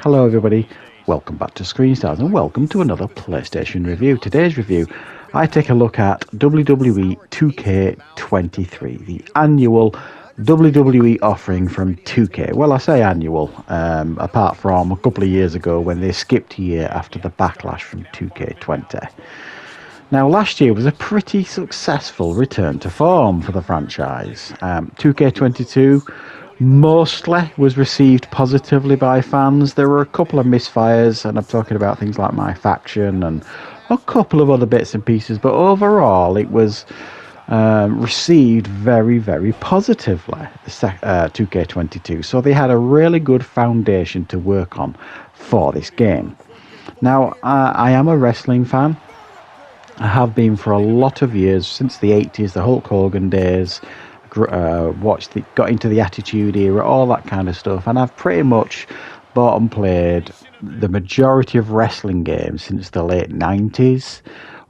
Hello everybody, welcome back to Screenstars and welcome to another PlayStation review. Today's review, I take a look at WWE 2K23, the annual WWE offering from 2K. Well, I say annual, apart from a couple of years ago when they skipped a year after the backlash from 2K20. Now, last year was a pretty successful return to form for the franchise. 2K22 mostly was received positively by fans. There were a couple of misfires, and I'm talking about things like My Faction and a couple of other bits and pieces, but overall it was received very, very positively, 2K22. So they had a really good foundation to work on for this game. Now, I am a wrestling fan. I have been for a lot of years, since the 80s, the Hulk Hogan days. Got into the Attitude Era, all that kind of stuff, and I've pretty much bought and played the majority of wrestling games since the late 90s.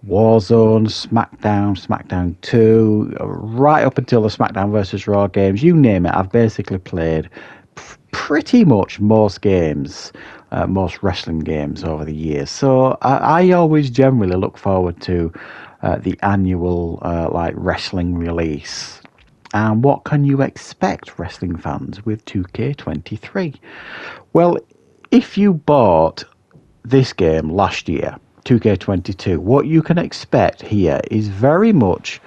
Warzone, SmackDown 2, right up until the SmackDown vs Raw games, you name it, I've basically played pretty much most games, most wrestling games over the years. So I always generally look forward to the annual wrestling release. And what can you expect, wrestling fans, with 2K23? Well, if you bought this game last year, 2K22, what you can expect here is very much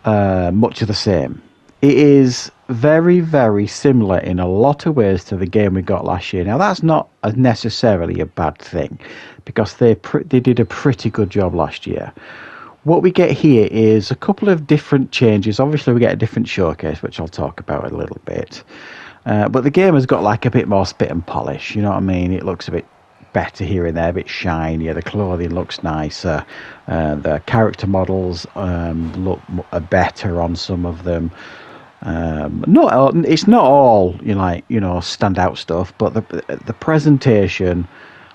of the same. It is very, very similar in a lot of ways to the game we got last year. Now, that's not necessarily a bad thing, because they did a pretty good job last year. What we get here is a couple of different changes. Obviously, we get a different showcase, which I'll talk about a little bit. But the game has got like a bit more spit and polish, you know what I mean? It looks a bit better here and there, a bit shinier. The clothing looks nicer. The character models look better on some of them. It's not all standout stuff, but the presentation,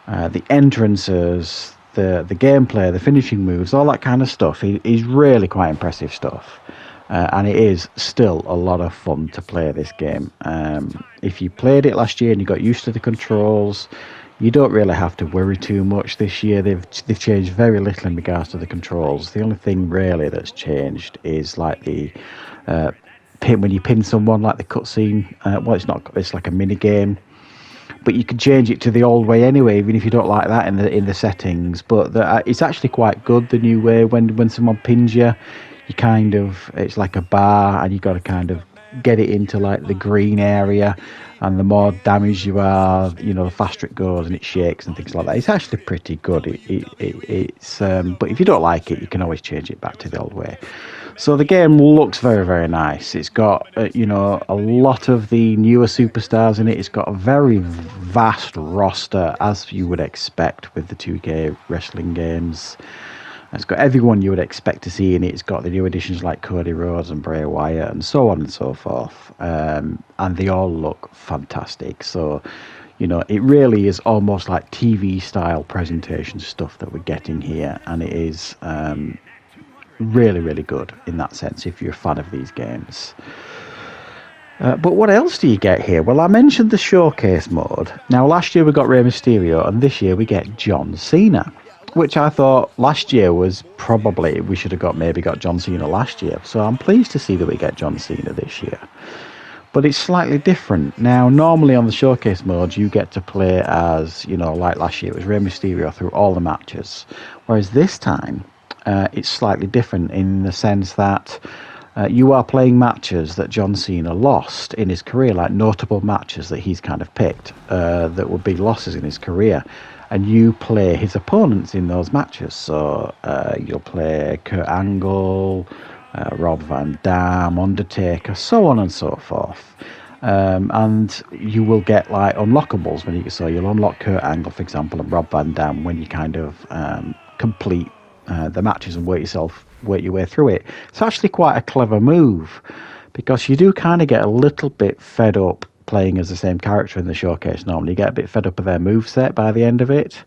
the entrances, the gameplay, the finishing moves, all that kind of stuff is really quite impressive stuff. And it is still a lot of fun to play this game. If you played it last year and you got used to the controls, you don't really have to worry too much this year. They've changed very little in regards to the controls. The only thing really that's changed is like the pin, when you pin someone, like the cutscene. It's like a mini game. But you can change it to the old way anyway, even if you don't like that in the settings. But it's actually quite good, the new way. When someone pins you, it's like a bar, and you got to kind of get it into like the green area, and the more damage you are, the faster it goes, and it shakes and things like that. It's actually pretty good. But if you don't like it, you can always change it back to the old way. So the game looks very, very nice. It's got, a lot of the newer superstars in it. It's got a very vast roster, as you would expect with the 2K wrestling games. It's got everyone you would expect to see in it. It's got the new additions like Cody Rhodes and Bray Wyatt and so on and so forth. And they all look fantastic. So, it really is almost like TV-style presentation stuff that we're getting here. And it is really, really good in that sense if you're a fan of these games. But what else do you get here? Well, I mentioned the showcase mode. Now, last year we got Rey Mysterio, and this year we get John Cena, which I thought last year was probably, we should have maybe got John Cena last year. So I'm pleased to see that we get John Cena this year. But it's slightly different. Now, normally on the showcase mode, you get to play as, like last year, it was Rey Mysterio through all the matches. Whereas this time, it's slightly different in the sense that you are playing matches that John Cena lost in his career, like notable matches that he's kind of picked that would be losses in his career. And you play his opponents in those matches. So you'll play Kurt Angle, Rob Van Dam, Undertaker, so on and so forth. And you will get like unlockables you'll unlock Kurt Angle, for example, and Rob Van Dam when you kind of complete the matches and work your way through it. It's actually quite a clever move, because you do kind of get a little bit fed up playing as the same character in the showcase. Normally you get a bit fed up of their moveset by the end of it.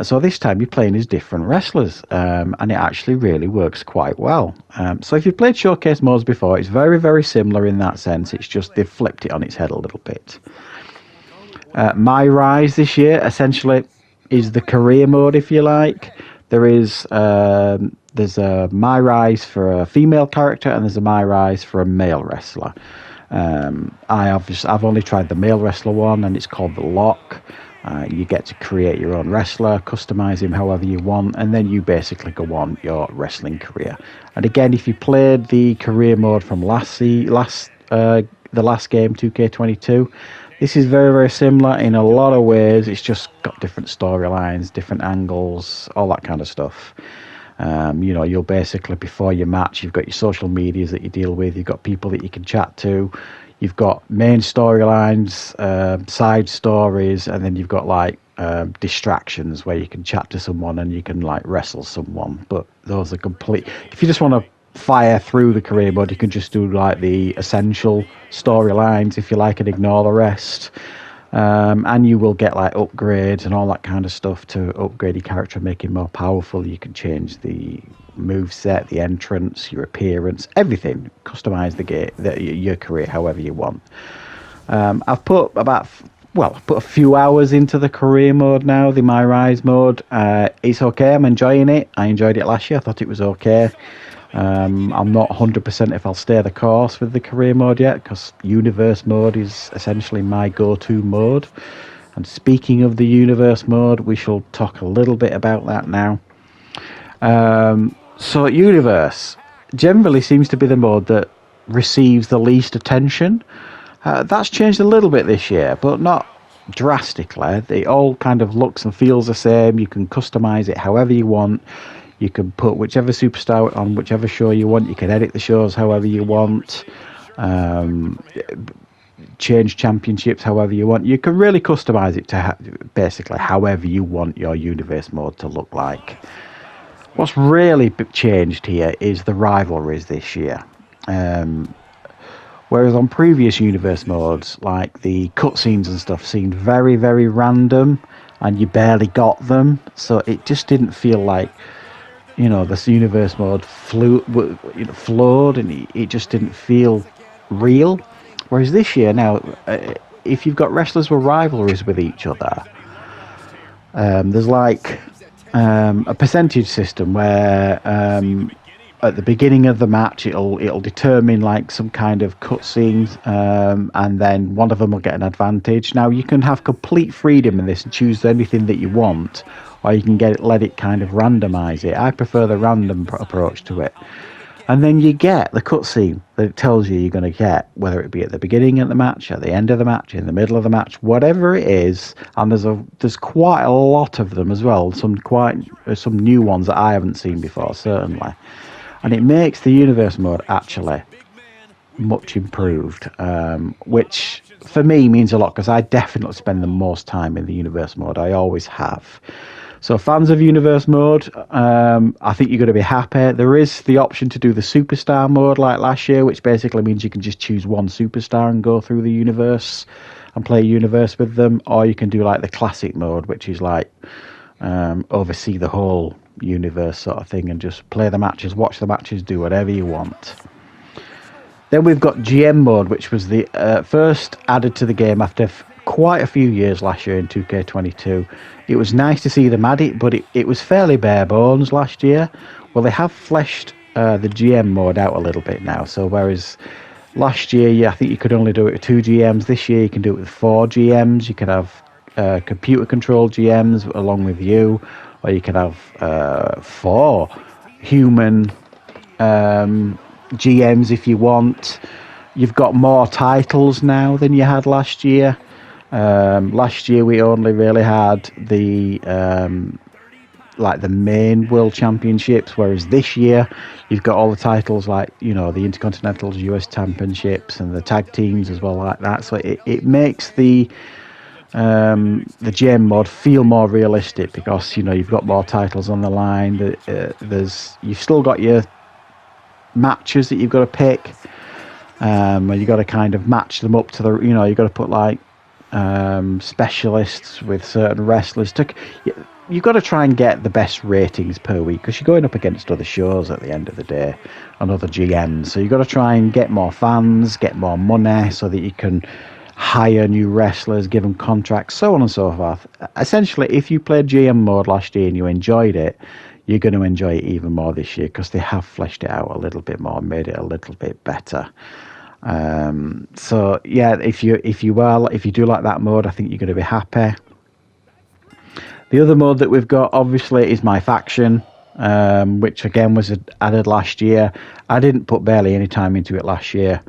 So this time you're playing as different wrestlers, and it actually really works quite well. So if you've played showcase modes before, it's very, very similar in that sense. It's just they've flipped it on its head a little bit. My Rise this year essentially is the career mode, if you like. There's a My Rise for a female character and there's a My Rise for a male wrestler. I've only tried the male wrestler one, and it's called the Lock. You get to create your own wrestler, customize him however you want, and then you basically go on your wrestling career. And again, if you played the career mode from the last game, 2K22, this is very, very similar in a lot of ways. It's just got different storylines, different angles, all that kind of stuff. You'll basically, before your match, you've got your social medias that you deal with, you've got people that you can chat to, you've got main storylines, side stories, and then you've got like distractions where you can chat to someone and you can like wrestle someone. But those are complete. If you just want to fire through the career mode, you can just do like the essential storylines, if you like, and ignore the rest. And you will get like upgrades and all that kind of stuff to upgrade your character and make it more powerful. You can change the moveset, the entrance, your appearance, everything. Customize your career however you want. I've put a few hours into the career mode now, the My Rise mode. It's okay. I'm enjoying it. I enjoyed it last year. I thought it was okay. I'm not 100% if I'll stay the course with the career mode yet, because universe mode is essentially my go-to mode. And speaking of the universe mode, we shall talk a little bit about that now. So universe generally seems to be the mode that receives the least attention. That's changed a little bit this year, but not drastically. It all kind of looks and feels the same. You can customize it however you want. You can put whichever superstar on whichever show you want. You can edit the shows however you want. Change championships however you want. You can really customize it to basically however you want your universe mode to look like. What's really changed here is the rivalries this year. Whereas on previous universe modes, like the cutscenes and stuff seemed very, very random and you barely got them. So it just didn't feel like, this universe mode flowed, and it just didn't feel real. Whereas this year now, if you've got wrestlers with rivalries with each other, there's like a percentage system where at the beginning of the match it'll determine like some kind of cutscenes, and then one of them will get an advantage. Now you can have complete freedom in this and choose anything that you want, or you can let it kind of randomize it. I prefer the random approach to it. And then you get the cutscene that it tells you you're going to get, whether it be at the beginning of the match, at the end of the match, in the middle of the match, whatever it is. And there's quite a lot of them as well. Some new ones that I haven't seen before, certainly. And it makes the universe mode actually much improved, which for me means a lot, because I definitely spend the most time in the universe mode. I always have. So fans of universe mode, I think you're going to be happy. There is the option to do the superstar mode like last year, which basically means you can just choose one superstar and go through the universe and play universe with them. Or you can do like the classic mode, which is like oversee the whole universe sort of thing and just play the matches, watch the matches, do whatever you want. Then we've got GM mode, which was the first added to the game after quite a few years last year in 2K22. It was nice to see them add it, but it was fairly bare bones last year. Well, they have fleshed the GM mode out a little bit now. So whereas last year, I think you could only do it with 2 GMs. This year you can do it with 4 GMs. You can have computer-controlled GMs along with you, or you can have 4 human GMs if you want. You've got more titles now than you had last year. Last year we only really had the main world championships, whereas this year you've got all the titles like the Intercontinentals, US Championships, and the tag teams as well like that. So it makes the GM mod feel more realistic, because you've got more titles on the line. You've still got your matches that you've got to pick, where you've got to kind of match them up to the you've got to put like specialists with certain wrestlers you've got to try and get the best ratings per week, because you're going up against other shows at the end of the day and other GMs. So you've got to try and get more fans, get more money, so that you can hire new wrestlers, give them contracts, so on and so forth. Essentially, if you played GM mode last year and you enjoyed it, you're going to enjoy it even more this year because they have fleshed it out a little bit more, made it a little bit better. So yeah, if you do like that mode, I think you're going to be happy. The other mode that we've got, obviously, is My Faction, which again was added last year. I didn't put barely any time into it last year.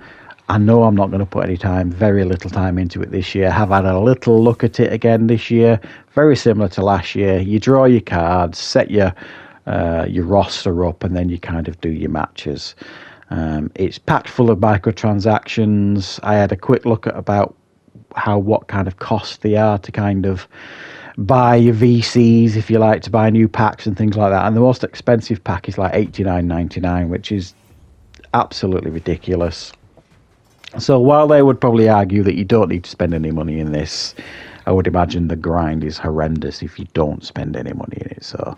I know I'm not going to put very little time into it this year. Have had a little look at it again this year. Very similar to last year. You draw your cards, set your roster up, and then you kind of do your matches. It's packed full of microtransactions. I had a quick look at about what kind of cost they are to kind of buy your VCs, if you like, to buy new packs and things like that. And the most expensive pack is like $89.99, which is absolutely ridiculous. So while they would probably argue that you don't need to spend any money in this, I would imagine the grind is horrendous if you don't spend any money in it. So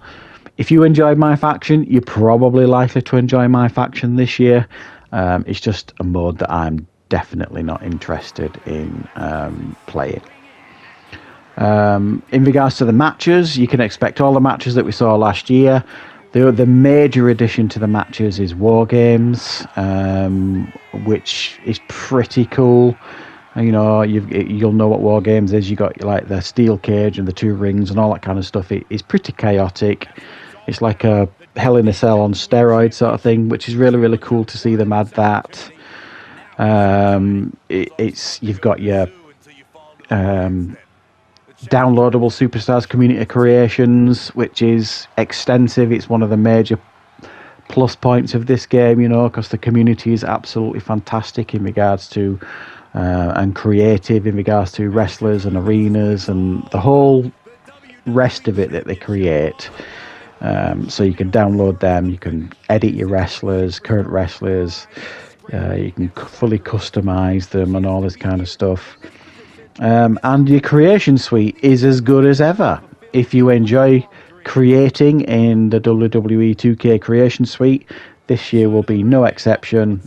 if you enjoyed My Faction, you're probably likely to enjoy My Faction this year. It's just a mode that I'm definitely not interested in playing. In regards to the matches, you can expect all the matches that we saw last year. The major addition to the matches is War Games, which is pretty cool. You know, you'll know what War Games is. You got like the steel cage and the 2 rings and all that kind of stuff. It's pretty chaotic. It's like a Hell in a Cell on steroids sort of thing, which is really, really cool to see them add that. You've got your downloadable Superstars community creations, which is extensive. It's one of the major plus points of this game, you know, because the community is absolutely fantastic in regards to and creative in regards to wrestlers and arenas and the whole rest of it that they create. So you can download them, you can edit your wrestlers, current wrestlers, you can fully customize them and all this kind of stuff. And your creation suite is as good as ever. If you enjoy creating in the WWE 2K creation suite, this year will be no exception.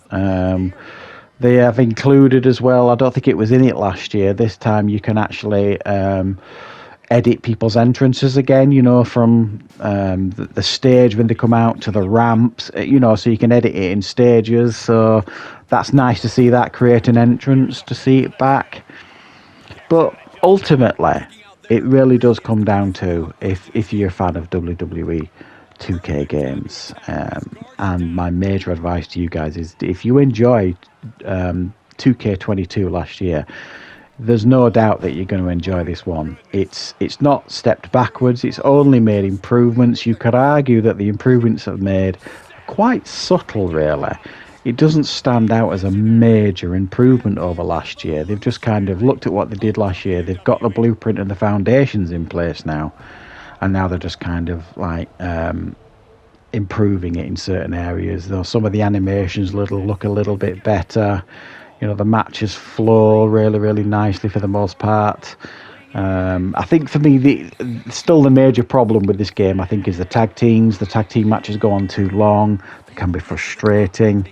They have included as well, I don't think it was in it last year, this time you can actually edit people's entrances again, you know, from the stage when they come out to the ramps, you know, so you can edit it in stages. So that's nice to see that, create an entrance to see it back. But ultimately, it really does come down to if you're a fan of WWE 2K games. And my major advice to you guys is if you enjoyed 2K22 last year, there's no doubt that you're going to enjoy this one. It's not stepped backwards, it's only made improvements. You could argue that the improvements have made are quite subtle, really. It doesn't stand out as a major improvement over last year. They've just kind of looked at what they did last year. They've got the blueprint and the foundations in place now. And now they're just kind of like improving it in certain areas. Though some of the animations look a little bit better. You know, the matches flow really, really nicely for the most part. I think for me, still the major problem with this game, I think, is the tag teams. The tag team matches go on too long. They can be frustrating.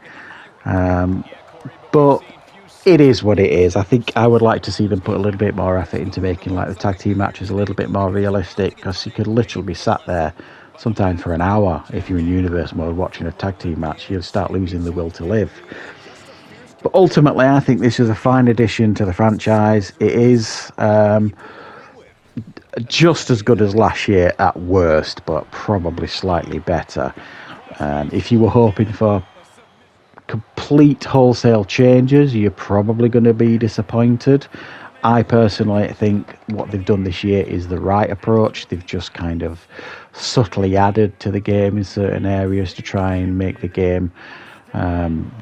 But it is what it is. I think I would like to see them put a little bit more effort into making like the tag team matches a little bit more realistic, because you could literally be sat there sometimes for an hour if you're in universe mode watching a tag team match. You'll start losing the will to live. But ultimately, I think this is a fine addition to the franchise. It is just as good as last year at worst, but probably slightly better. If you were hoping for complete wholesale changes, you're probably going to be disappointed. I personally think what they've done this year is the right approach. They've just kind of subtly added to the game in certain areas to try and make the game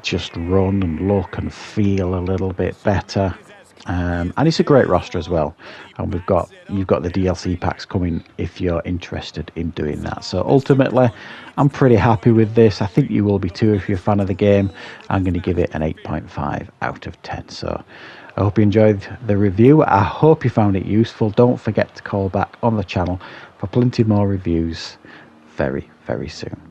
just run and look and feel a little bit better. And it's a great roster as well. And you've got the DLC packs coming if you're interested in doing that. So ultimately, I'm pretty happy with this. I think you will be too if you're a fan of the game. I'm going to give it an 8.5 out of 10. So I hope you enjoyed the review. I hope you found it useful. Don't forget to call back on the channel for plenty more reviews very, very soon.